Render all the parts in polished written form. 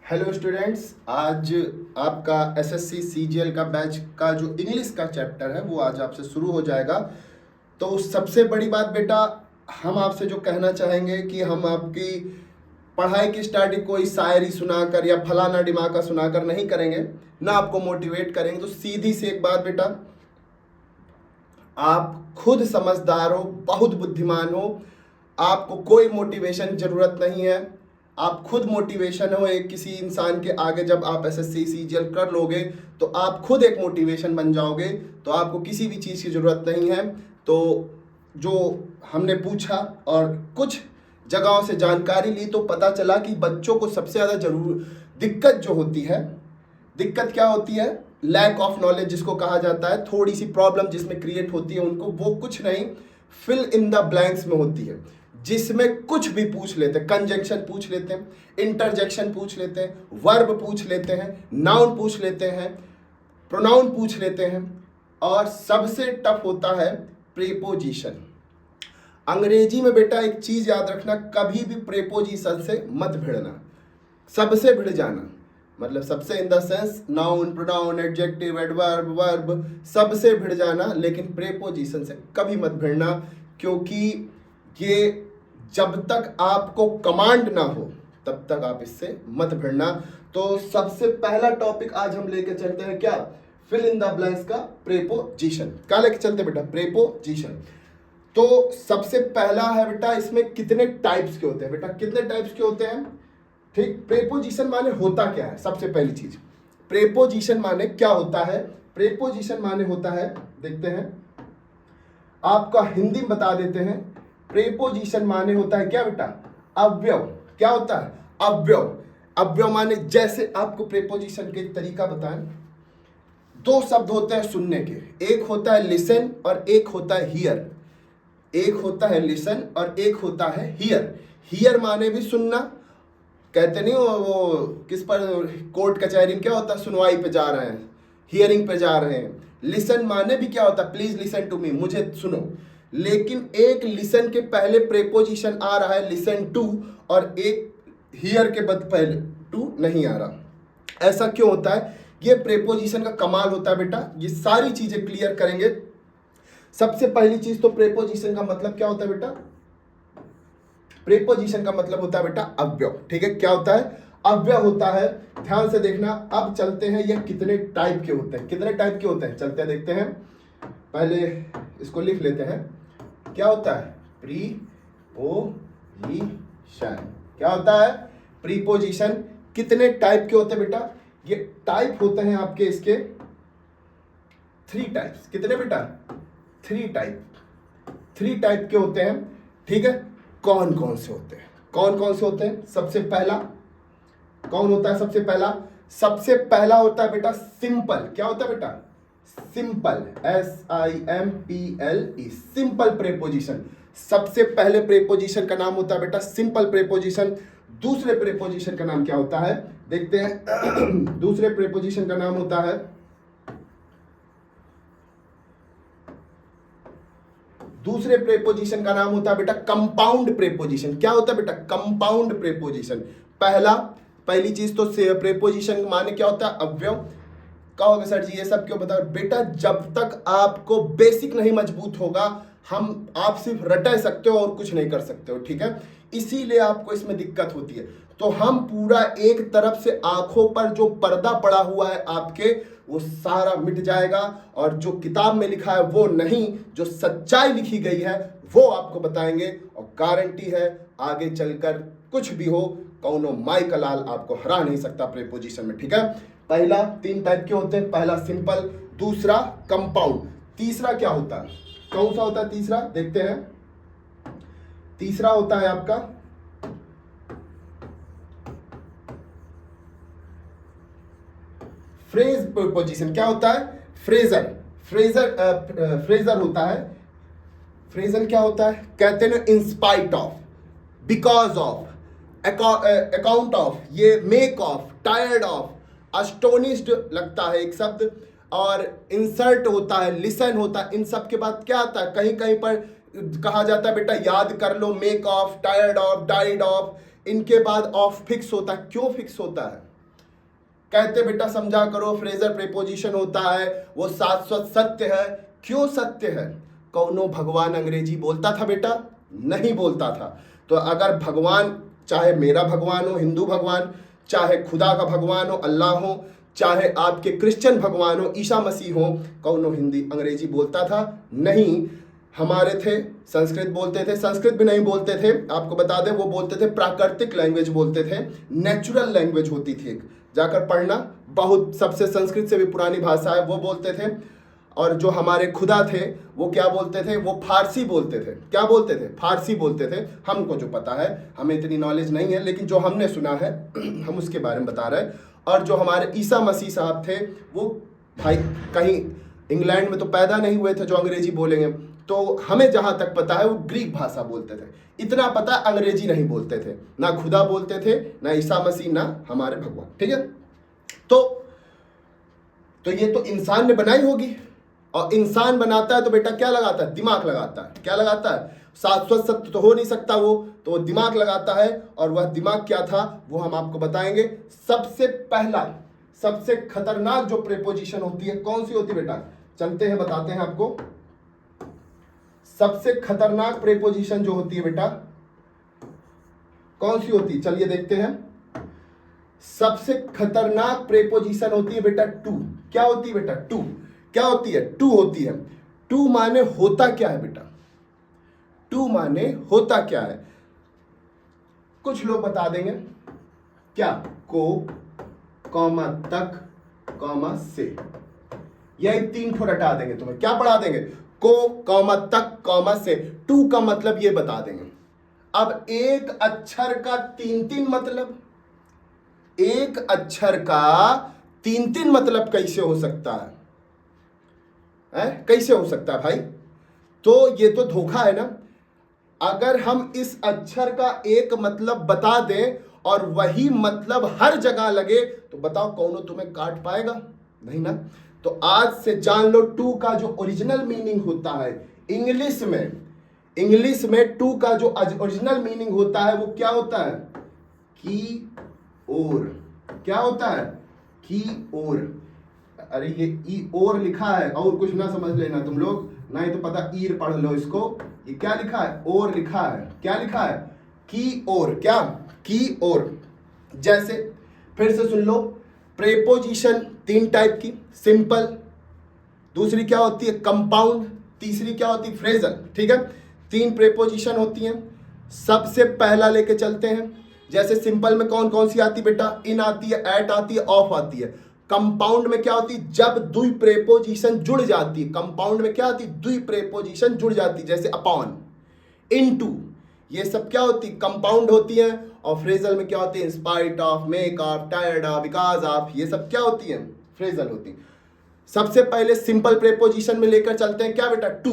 Hello students, आज आपका SSC CGL का बैच का जो इंग्लिश का चैप्टर है वो आज आपसे शुरू हो जाएगा। तो सबसे बड़ी बात बेटा, हम आपसे जो कहना चाहेंगे कि हम आपकी पढ़ाई की स्टार्टिंग कोई शायरी सुनाकर या फलाना डिमाका सुनाकर नहीं करेंगे, ना आपको मोटिवेट करेंगे। तो सीधी सी एक बात बेटा, आप खुद समझदार हो, बहुत बुद्धिमान हो, आपको कोई मोटिवेशन जरूरत नहीं है। आप खुद मोटिवेशन हो एक किसी इंसान के आगे। जब आप एसएससी सीजीएल कर लोगे तो आप खुद एक मोटिवेशन बन जाओगे, तो आपको किसी भी चीज़ की ज़रूरत नहीं है। तो जो हमने पूछा और कुछ जगहों से जानकारी ली तो पता चला कि बच्चों को सबसे ज़्यादा जरूर दिक्कत जो होती है, दिक्कत क्या होती है? लैक ऑफ नॉलेज जिसको कहा जाता है। थोड़ी सी प्रॉब्लम जिसमें क्रिएट होती है उनको, वो कुछ नहीं, फिल इन द ब्लैंक्स में होती है, जिसमें कुछ भी पूछ लेते हैं। कंजंक्शन पूछ लेते हैं, इंटरजेक्शन पूछ लेते हैं, वर्ब पूछ लेते हैं, नाउन पूछ लेते हैं, प्रोनाउन पूछ लेते हैं, और सबसे टफ होता है प्रीपोजिशन। अंग्रेजी में बेटा एक चीज याद रखना, कभी भी प्रीपोजिशन से मत भिड़ना, सबसे भिड़ जाना। मतलब सबसे in the sense noun, pronoun, adjective, adverb, verb, सबसे भिड़ जाना, लेकिन प्रीपोजिशन से कभी मत भिड़ना, क्योंकि ये जब तक आपको कमांड ना हो तब तक आप इससे मत भिड़ना। तो सबसे पहला टॉपिक आज हम लेके चलते हैं, क्या? फिल इन द ब्लैंक्स का प्रीपोजिशन। क्या लेके चलते बेटा? प्रीपोजिशन। तो सबसे पहला है बेटा, इसमें कितने टाइप्स के होते हैं? बेटा कितने टाइप्स के होते हैं? ठीक, प्रीपोजिशन माने होता क्या है? सबसे पहली चीज, प्रीपोजिशन माने क्या होता है? प्रीपोजिशन माने होता है, देखते हैं, आपका हिंदी में बता देते हैं। प्रीपोजिशन माने होता है क्या बेटा? अव्यव। क्या होता है? अव्यव। अव्यव माने, जैसे आपको प्रीपोजिशन के तरीका बताएं, दो शब्द होते हैं सुनने के, एक होता है लिसन और एक होता है हियर। एक होता है लिसन और एक होता है हियर। हियर माने भी सुनना, कहते नहीं वो किस पर कोर्ट कचहरी में क्या होता है, सुनवाई पे जा रहे हैं, हियरिंग पे जा रहे हैं। लिसन माने भी क्या होता है? प्लीज लिसन टू मी, मुझे सुनो। लेकिन एक लिसन के पहले प्रीपोजिशन आ रहा है लिसन टू, और एक हियर के बाद पहले टू नहीं आ रहा। ऐसा क्यों होता है? ये प्रीपोजिशन का कमाल होता है बेटा। ये सारी चीजें क्लियर करेंगे। सबसे पहली चीज तो प्रीपोजिशन का मतलब क्या होता है बेटा? प्रीपोजिशन का मतलब होता है बेटा अव्यव। ठीक है, क्या होता है? अव्यव होता है। ध्यान से देखना। अब चलते हैं ये कितने टाइप के होते हैं। कितने टाइप के होते हैं चलते हैं देखते हैं। पहले इसको लिख लेते हैं। क्या होता है? प्रीपोजिशन। क्या होता है? प्रीपोजिशन। कितने टाइप के होते हैं बेटा? ये टाइप होते हैं आपके इसके 3 टाइप्स। कितने बेटा? 3 टाइप। 3 टाइप के होते हैं। ठीक है, कौन कौन से होते हैं? कौन कौन से होते हैं? सबसे पहला कौन होता है? सबसे पहला, सबसे पहला होता है बेटा सिंपल। क्या होता है बेटा? Simple, SIMPLE, simple preposition. सबसे पहले प्रीपोजिशन का नाम होता है बेटा सिंपल प्रीपोजिशन। दूसरे प्रीपोजिशन का नाम क्या होता है? देखते हैं। दूसरे प्रीपोजिशन का नाम होता है, दूसरे प्रीपोजिशन का नाम होता है बेटा कंपाउंड प्रीपोजिशन। क्या होता है बेटा? Compound preposition. पहली चीज तो प्रीपोजिशन माने क्या होता है? अव्यव। कहोगे सर जी ये सब क्यों बता? बेटा जब तक आपको बेसिक नहीं मजबूत होगा, आप सिर्फ रटा सकते हो और कुछ नहीं कर सकते हो। ठीक है, इसीलिए आपको इसमें दिक्कत होती है। तो हम पूरा एक तरफ से आंखों पर जो पर्दा पड़ा हुआ है आपके, वो सारा मिट जाएगा, और जो किताब में लिखा है वो नहीं, जो सच्चाई लिखी गई है वो आपको बताएंगे। और गारंटी है आगे चलकर कुछ भी हो, कौनो माई का लाल आपको हरा नहीं सकता प्रीपोजिशन में। ठीक है, पहला 3 टाइप के होते हैं। पहला सिंपल, दूसरा कंपाउंड, तीसरा क्या होता है? कौन सा होता है तीसरा? देखते हैं। तीसरा होता है आपका फ्रेज प्रीपोजिशन। क्या होता है? फ्रेजर। फ्रेजर होता है। फ्रेजर क्या होता है? कहते हैं in spite of, because of, account of, ये मेक ऑफ, टायर्ड ऑफ, अस्टोनिश्ड लगता है एक शब्द, और इंसर्ट होता है, लिसन होता है। इन सब के बाद क्या आता है? कहीं कहीं पर कहा जाता है बेटा याद कर लो, make of, tired of, died of, इनके बाद ऑफ फिक्स होता है। क्यों फिक्स होता है? कहते बेटा समझा करो, फ्रेजर प्रेपोजिशन होता है वो शाश्वत सत्य है। क्यों सत्य है? कौनो भगवान अंग्रेजी बोलता था बेटा? नहीं बोलता था। तो अगर भगवान, चाहे मेरा भगवान हो हिंदू भगवान, चाहे खुदा का भगवान हो अल्लाह हो, चाहे आपके क्रिश्चियन भगवान हो ईसा मसीह हो, कौनो हिंदी अंग्रेजी बोलता था? नहीं। हमारे थे संस्कृत बोलते थे, संस्कृत भी नहीं बोलते थे, आपको बता दें वो बोलते थे प्राकृतिक लैंग्वेज बोलते थे, नेचुरल लैंग्वेज होती थी एक, जाकर पढ़ना, बहुत सबसे संस्कृत से भी पुरानी भाषा है वो बोलते थे। और जो हमारे खुदा थे वो क्या बोलते थे? वो फारसी बोलते थे। क्या बोलते थे? फारसी बोलते थे। हमको जो पता है, हमें इतनी नॉलेज नहीं है, लेकिन जो हमने सुना है हम उसके बारे में बता रहे हैं। और जो हमारे ईसा मसीह साहब थे वो भाई कहीं इंग्लैंड में तो पैदा नहीं हुए थे जो अंग्रेजी बोलेंगे, तो हमें जहाँ तक पता है वो ग्रीक भाषा बोलते थे। इतना पता, अंग्रेजी नहीं बोलते थे, ना खुदा बोलते थे, ना ईसा मसीह, ना हमारे भगवान। ठीक है, तो ये तो इंसान ने बनाई होगी, और इंसान बनाता है तो बेटा क्या लगाता है? दिमाग लगाता है। क्या लगाता है? शाश्वत सत्य तो हो नहीं सकता वो, तो वो दिमाग लगाता है। और वह दिमाग क्या था वो हम आपको बताएंगे। सबसे पहला, सबसे खतरनाक जो प्रेपोजिशन होती है कौन सी होती है बेटा? चलते हैं बताते हैं आपको। सबसे खतरनाक प्रेपोजिशन जो होती है बेटा कौन सी होती है? चलिए देखते हैं। सबसे खतरनाक प्रेपोजिशन होती है बेटा टू। क्या होती है बेटा? टू। क्या होती है? टू होती है। टू माने होता क्या है बेटा? टू माने होता क्या है? कुछ लोग बता देंगे। क्या? को, कॉमा, तक, कॉमा, से। यही तीन ठो रटा देंगे तुम्हें। क्या पढ़ा देंगे? को, कॉमा, तक, कॉमा, से। टू का मतलब ये बता देंगे। अब एक अक्षर का तीन तीन मतलब, एक अक्षर का तीन तीन मतलब कैसे हो सकता है? कैसे हो सकता है भाई? तो ये तो धोखा है ना। अगर हम इस अक्षर का एक मतलब बता दें और वही मतलब हर जगह लगे तो बताओ कौन तुम्हें काट पाएगा? नहीं ना। तो आज से जान लो टू का जो ओरिजिनल मीनिंग होता है इंग्लिश में टू का जो ओरिजिनल मीनिंग होता है वो क्या होता है? की ओर। क्या होता है? की ओर। अरे ये ई और लिखा है, और कुछ ना समझ लेना तुम लोग, नहीं तो पता ईर पढ़ लो इसको। ये क्या लिखा है? और लिखा है। क्या लिखा है? की ओर। क्या? की ओर। जैसे फिर से सुन लो, प्रेपोजिशन तीन टाइप की, सिंपल, दूसरी क्या होती है? कंपाउंड, तीसरी क्या होती है? फ्रेजल। ठीक है, तीन प्रेपोजिशन होती हैं। सबसे पहला लेके चलते हैं। जैसे सिंपल में कौन कौन सी आती बेटा? इन आती है, एट आती है, ऑफ आती है। कंपाउंड में क्या होती है? जब दुई प्रेपोजिशन जुड़ जाती है। कंपाउंड में क्या होती है? दुई प्रेपोजिशन जुड़ जाती है, जैसे अपॉन, इनटू, ये सब क्या होती है? कंपाउंड होती है। और फ्रेजल में क्या होती है? In spite of, make of, tired of, because of, ये सब क्या होती है? फ्रेजल होती है। सबसे पहले सिंपल प्रेपोजिशन में लेकर चलते हैं। क्या बेटा? टू।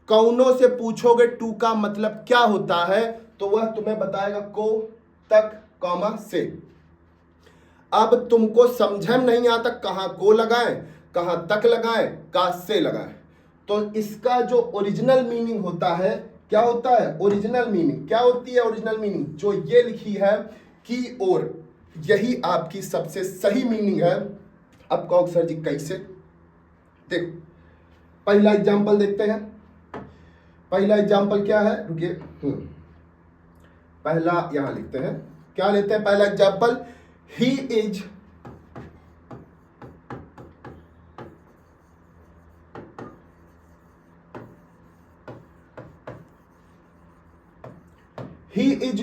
कौनों से पूछोगे टू का मतलब क्या होता है तो वह तुम्हें बताएगा को, तक, कॉमा, से। अब तुमको समझ में नहीं आता कहां को लगाएं, कहां तक लगाएं, कहां से लगाएं। तो इसका जो ओरिजिनल मीनिंग होता है क्या होता है? ओरिजिनल मीनिंग क्या होती है? ओरिजिनल मीनिंग जो ये लिखी है की ओर, यही आपकी सबसे सही मीनिंग है। अब कहो सर जी कैसे? देखो पहला एग्जांपल देखते हैं। पहला एग्जांपल क्या है? रुकिए, पहला यहां लिखते हैं। क्या लेते हैं पहला example? He is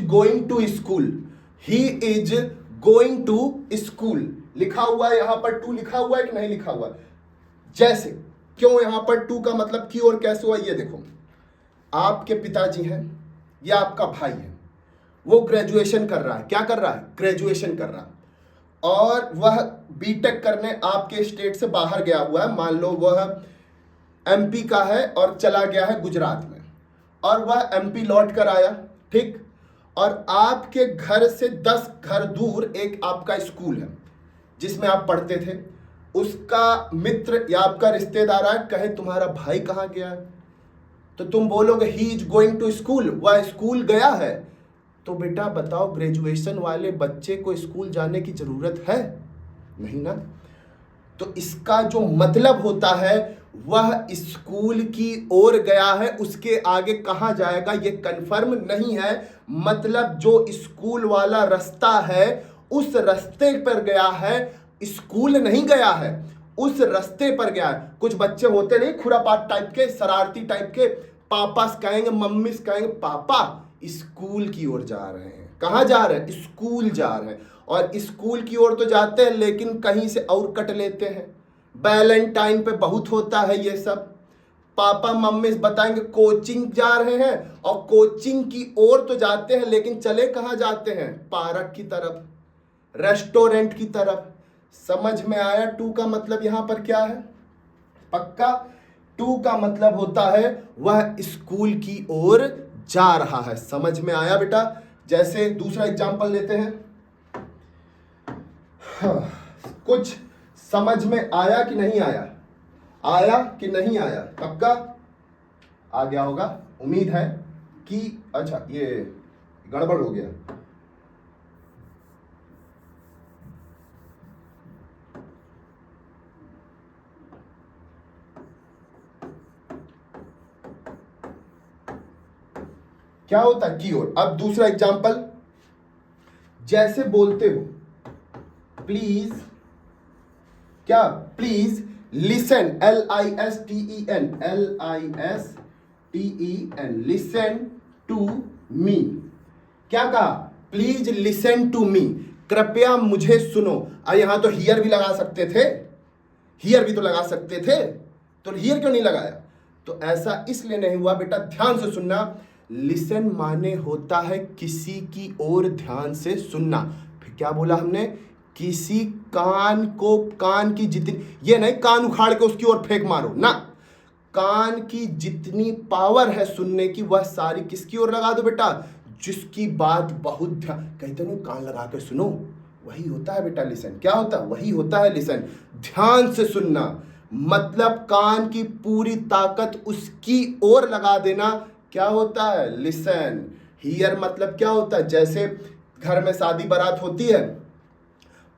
going to school. He is going to school लिखा हुआ है, यहां पर टू लिखा हुआ है कि नहीं लिखा हुआ? जैसे क्यों यहां पर टू का मतलब की और कैसे हुआ? ये देखो, आपके पिताजी हैं या आपका भाई है, वो ग्रेजुएशन कर रहा है। क्या कर रहा है? ग्रेजुएशन कर रहा है। और वह बीटेक करने आपके स्टेट से बाहर गया हुआ है। मान लो वह एमपी का है और चला गया है गुजरात में, और वह एमपी लौट कर आया। ठीक, और आपके घर से 10 घर दूर एक आपका स्कूल है जिसमें आप पढ़ते थे। उसका मित्र या आपका रिश्तेदार आए, कहे तुम्हारा भाई कहाँ गया है, तो तुम बोलोगे he is going to school, वह स्कूल गया है। तो बेटा बताओ, ग्रेजुएशन वाले बच्चे को स्कूल जाने की जरूरत है? नहीं ना। तो इसका जो मतलब होता है वह स्कूल की ओर गया है, उसके आगे कहाँ जाएगा ये कंफर्म नहीं है। मतलब जो स्कूल वाला रास्ता है उस रास्ते पर गया है, स्कूल नहीं गया है, उस रास्ते पर गया है। कुछ बच्चे होते नहीं खुरापात टाइप के, शरारती टाइप के, पापा कहेंगे मम्मी कहेंगे पापा स्कूल की ओर जा रहे हैं। कहाँ जा रहे हैं? स्कूल जा रहे हैं। और स्कूल की ओर तो जाते हैं लेकिन कहीं से और कट लेते हैं। वैलेंटाइन पे बहुत होता है ये सब। पापा मम्मी बताएंगे कोचिंग जा रहे हैं, और कोचिंग की ओर तो जाते हैं लेकिन चले कहाँ जाते हैं? पार्क की तरफ, रेस्टोरेंट की तरफ। समझ में आया टू का मतलब यहां पर क्या है? पक्का टू का मतलब होता है वह स्कूल की ओर जा रहा है। समझ में आया बेटा? जैसे दूसरा एग्जांपल लेते हैं। हाँ, कुछ समझ में आया कि नहीं आया? आया कि नहीं आया? पक्का आ गया होगा, उम्मीद है कि अच्छा ये गड़बड़ हो गया। क्या होता है? की ओर। अब दूसरा एग्जांपल, जैसे बोलते हो प्लीज, क्या? Please listen, LISTEN, LISTEN, listen to me. क्या कहा? प्लीज लिसन टू मी, कृपया मुझे सुनो। अब यहां तो हियर भी लगा सकते थे, हियर भी तो लगा सकते थे, तो हियर क्यों नहीं लगाया? तो ऐसा इसलिए नहीं हुआ बेटा, ध्यान से सुनना। लिसन माने होता है किसी की ओर ध्यान से सुनना। फिर क्या बोला हमने? किसी कान को, कान की जितनी, ये नहीं कान उखाड़ के उसकी ओर फेंक मारो ना, कान की जितनी पावर है सुनने की वह सारी किसकी ओर लगा दो बेटा? जिसकी बात बहुत ध्यान, कहते नहीं कान लगा के सुनो, वही होता है बेटा लिसन। क्या होता है? वही होता है लिसन, ध्यान से सुनना। मतलब कान की पूरी ताकत उसकी ओर लगा देना, क्या होता है? लिसन। हियर मतलब क्या होता है? जैसे घर में शादी बारात होती है,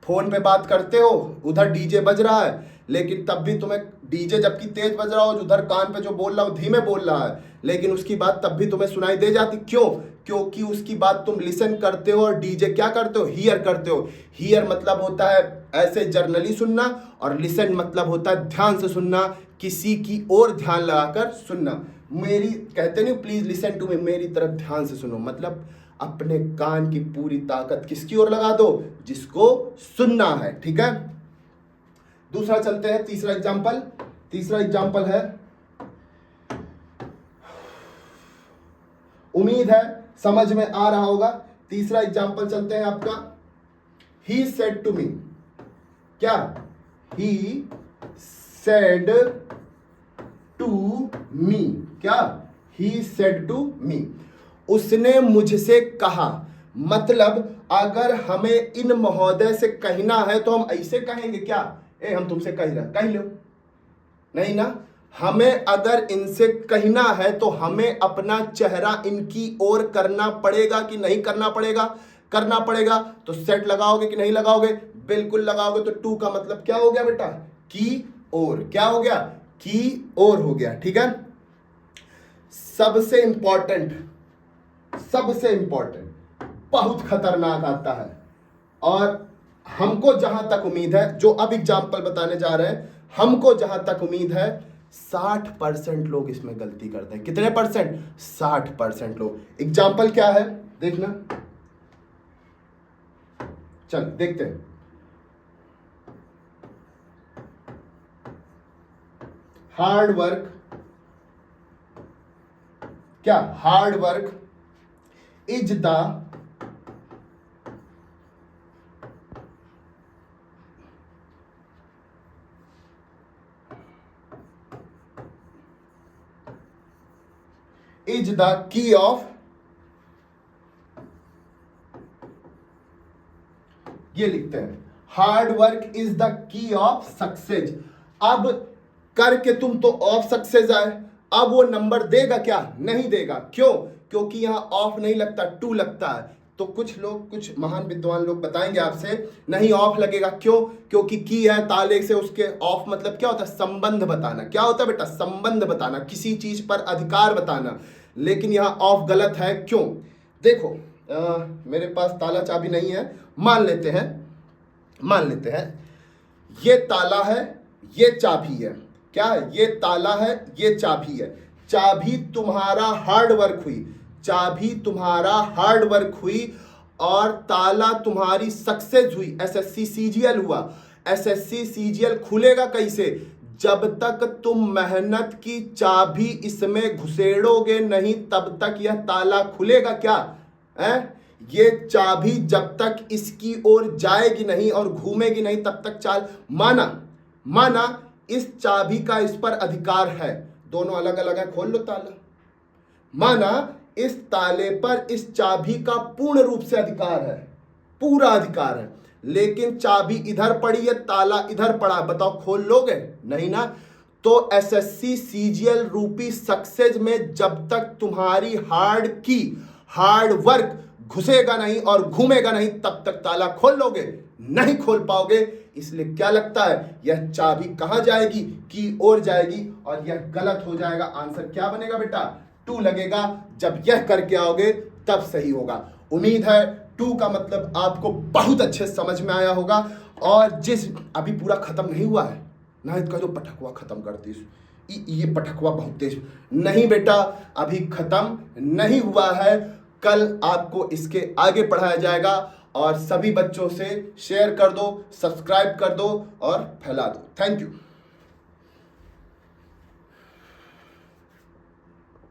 फोन पे बात करते हो, उधर डीजे बज रहा है, लेकिन तब भी तुम्हें डीजे जबकि तेज बज रहा हो, उधर कान पे जो बोल रहा हो धीमे बोल रहा है, लेकिन उसकी बात तब भी तुम्हें सुनाई दे जाती। क्यों? क्योंकि उसकी बात तुम लिसन करते हो, और डीजे क्या करते हो? हियर करते हो। हियर मतलब होता है ऐसे जर्नली सुनना, और लिसन मतलब होता है ध्यान से सुनना, किसी की ओर ध्यान लगाकर सुनना। मेरी कहते नहीं प्लीज लिसन टू मी, मेरी तरफ ध्यान से सुनो, मतलब अपने कान की पूरी ताकत किसकी ओर लगा दो? जिसको सुनना है। ठीक है, दूसरा चलते हैं, तीसरा एग्जांपल। तीसरा एग्जांपल है, उम्मीद है समझ में आ रहा होगा। तीसरा एग्जांपल चलते हैं आपका, ही सेड टू मी। क्या? He said to me. क्या? ही सेड टू मी, उसने मुझसे कहा। मतलब अगर हमें इन महोदय से कहना है तो हम ऐसे कहेंगे क्या? ए हम तुमसे कह रहे, कह लो, नहीं ना। हमें अगर इनसे कहना है तो हमें अपना चेहरा इनकी ओर करना पड़ेगा कि नहीं करना पड़ेगा? करना पड़ेगा। तो सेट लगाओगे कि नहीं लगाओगे? बिल्कुल लगाओगे। तो टू का मतलब क्या हो गया बेटा? की ओर। क्या हो गया? की ओर हो गया। ठीक है, सबसे इंपॉर्टेंट, सबसे इंपॉर्टेंट, बहुत खतरनाक आता है, और हमको जहां तक उम्मीद है, जो अब एग्जाम्पल बताने जा रहे हैं, हमको जहां तक उम्मीद है 60% लोग इसमें गलती करते हैं। कितने परसेंट? 60% लोग। एग्जाम्पल क्या है देखना, चल देखते हैं। हार्ड वर्क, क्या? Hard work is the key of, ये लिखते हैं hard work is the key of success. अब करके तुम तो ऑफ सक्सेस आए, अब वो नंबर देगा क्या? नहीं देगा। क्यों? क्योंकि यहां ऑफ नहीं लगता, टू लगता है। तो कुछ लोग, कुछ महान विद्वान लोग बताएंगे आपसे नहीं ऑफ लगेगा। क्यों? क्योंकि की है ताले से, उसके ऑफ मतलब क्या होता है? संबंध बताना। क्या होता है बेटा? संबंध बताना, किसी चीज पर अधिकार बताना। लेकिन यहाँ ऑफ गलत है। क्यों? देखो मेरे पास ताला चाबी नहीं है, मान लेते हैं ये ताला है, ये चाबी है। क्या है? ये ताला है, ये चाबी है। चाबी तुम्हारा हार्ड वर्क हुई, चाबी तुम्हारा हार्ड वर्क हुई और ताला तुम्हारी सक्सेस हुई। एसएससी सीजीएल हुआ। एसएससी सीजीएल खुलेगा कैसे? जब तक तुम मेहनत की चाबी इसमें घुसेड़ोगे नहीं तब तक यह ताला खुलेगा। क्या है? ये चाबी जब तक इसकी ओर जाएगी नहीं और घूमेगी नहीं तब तक चाल माना इस चाबी का इस पर अधिकार है। दोनों अलग अलग है, खोल लो ताला। माना इस ताले पर इस चाबी का पूर्ण रूप से अधिकार है, पूरा अधिकार है, लेकिन चाबी इधर पड़ी है, ताला इधर पड़ा, बताओ खोल लोगे? नहीं ना। तो एसएससी सीजीएल रूपी सक्सेस में जब तक तुम्हारी हार्ड वर्क घुसेगा नहीं और घूमेगा नहीं तब तक ताला खोल लोगे? नहीं खोल पाओगे। इसलिए क्या लगता है? यह चाबी कहां जाएगी? की ओर जाएगी और यह गलत हो जाएगा। आंसर क्या बनेगा बेटा? 2 लगेगा। जब यह करके आओगे तब सही होगा। उम्मीद है 2 का मतलब आपको बहुत अच्छे समझ में आया होगा। और जिस अभी पूरा खत्म नहीं हुआ है ना, इसका जो पटखवा खत्म करती ये पटखवा बहुत तेज नहीं बेटा, अभी खत्म नहीं हुआ है। कल आपको इसके आगे पढ़ाया जाएगा और सभी बच्चों से शेयर कर दो, सब्सक्राइब कर दो और फैला दो। Thank you.